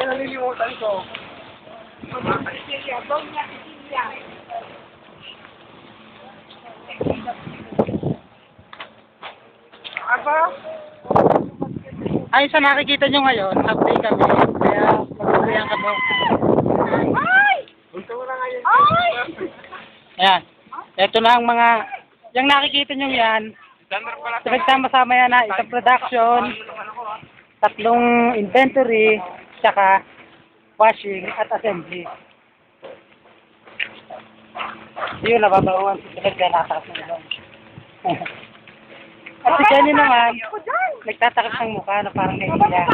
yung nalilimutan ko. Aba? Ay, sa nakikita nyo ngayon, update kami. Kaya magsasayan kami. Ay! Gusto mo na ngayon. Ay! Ayan. Ito na ang mga, yung nakikita nyo yan, pinagsama-sama yan na isang production, 3 inventory, saka washing at assembly. Yun, nababawan si Tulad kaya natakas ng ilong. At si Jenny naman, nagtatakas ng mukha na parang nahihiya.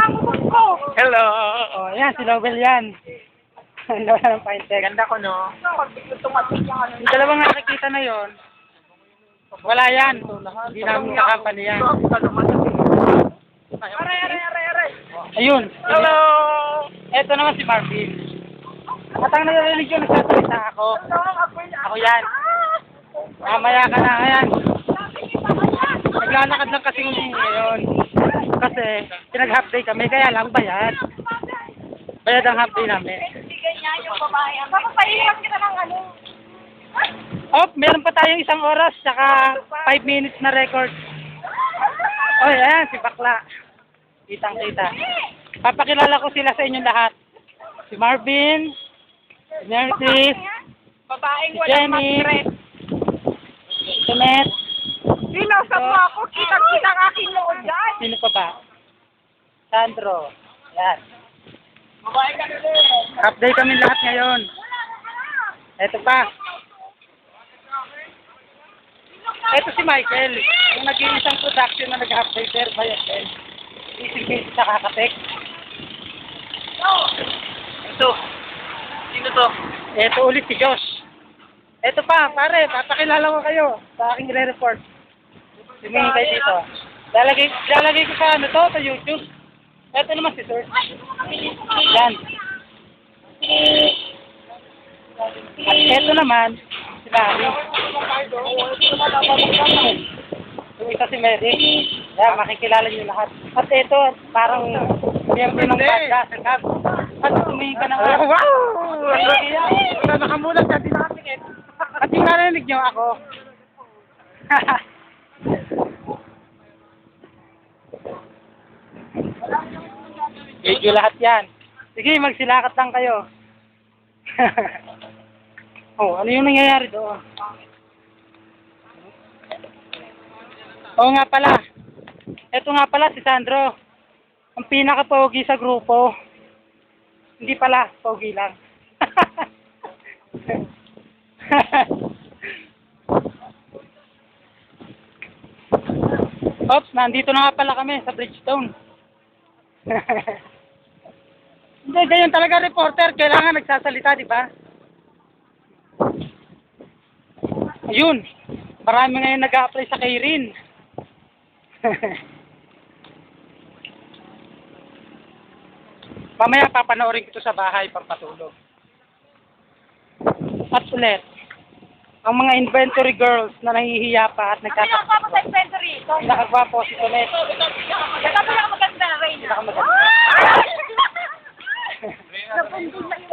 Hello! Oh, yan, si Nobel yan. Lola ng Pintex. Ganda ko, no? Yung dalawang nakikita na yon, wala yan. Hindi namin kakampanya yan. Aray! Ayun. Hello! Eto naman si Marvin. At ang narinig yun, nagsasalita ako. Ako yan. Mamaya ka na, ayan. Naglalakad lang kasi ngayon. Kasi, pinag-half day kami, kaya lang bayad. Bayad ang half day namin. Papapahiram kita ng ano. Oh, meron pa tayong 1 oras, saka 5 minutes na record. Oh, ayan, si Bakla. Kitang-kita. Papakilala ko sila sa inyong lahat. Si Marvin, si Mercedes, Babaeng si walang Jenny, matret. si Tonet, Binasa mo ako, kitang-kita ang aking loob dyan. sino pa ba? Sandro. Ayan. Babae ka nila. Half day kami lahat ngayon. Eto pa. Eto si Michael. Yung nag-iisang production na nag-half day pero bayad din. Isig sa kakatek. Ito. Sino to? Eto ulit si Josh. Eto pa, pare, papakilala ko kayo sa aking re-report. Tumingin kayo dito. Lalagay ko sa ano to, sa YouTube. Eto naman si Sir. Yan. At eto naman, si Larry. Yung isa si Mary. Yan, makikilala niyo lahat. At eto, parang miyembro ng banda sa cab. At tumingin ka na nga. Wow! Wala nakamulat ka, di nakatikit. At yung narinig niyo ako. Video lahat yan. Sige, magsilakat lang kayo. Oh, ano yung nangyayari doon? Oo nga pala. Ito nga pala si Sandro. Ang pinaka-pogi sa grupo. Hindi pala, pogi lang. Oops, nandito na nga pala kami sa Bridgestone. Hindi, ganyan talaga reporter. Kailangan nagsasalita, di ba? Ayun. Marami ngayon nag-a-apply sa Kairin. Mamaya papanoorin ko ito sa bahay pagpatulog. At ulit, ang mga inventory girls na nahihiya pa at Ang pinakapapa sa nagtatakot. inventory. Ito. Nakagwapo si Tonet. Ito pinakamaganda na rin. Pinakamaganda.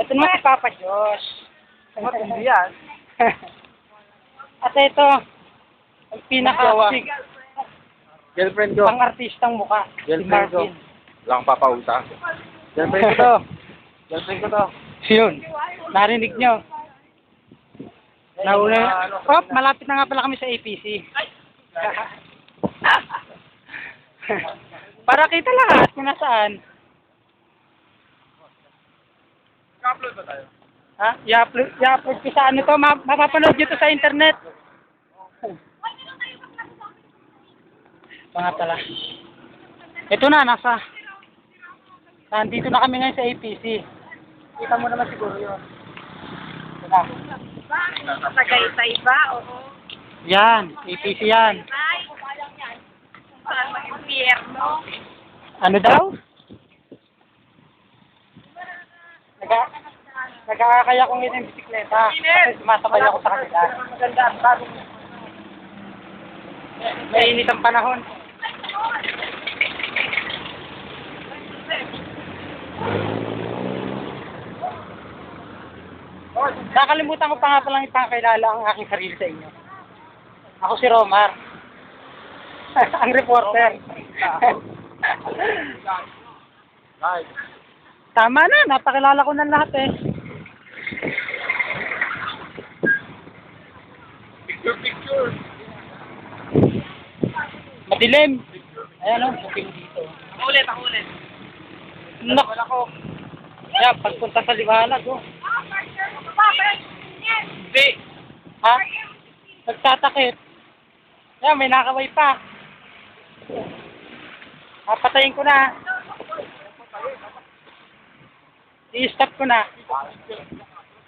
Ito naman si Papa Josh. Hindi yan. At ito, ang pinaka-sig, Girlfriend ko. pang-artistang mukha, si Girlfriend ko. Marvin. Wala kang papauta. Girlfriend ko to. Girlfriend ko to. Yun, narinig nyo. Nauna, malapit na nga pala kami sa APC. Para kita lahat kung nasaan. Ka-upload ba tayo? Ha? I-upload ko sa ano to, mapapanood nyo to sa internet. Mga pala. Ito na, nandito na kami ngayon sa APC. Kita mo naman siguro yun. Ito na. Tagaytay ba? Oo. Yan, APC yan. Ay, saan mag-impyerno? Ano daw? Nag-aakaya kong ng bisikleta. Kasi sumasabay ako sa kanila. Maganda ang bagong. Mainit ang panahon. Nakalimutan ko pa nga palang ipakilala ang aking sarili sa inyo. Ako si Romar. Ang reporter. Guys. Tama na, napakilala ko ng lahat eh. Picture. Madilim. Ayan o, booking dito. Ako ulit. Nak! Yan, pagpunta sa liwanag oh. Hindi. Ha? Nagtatakip. Yan, may nakaway pa. Papatayin ko na. I-stop ko na.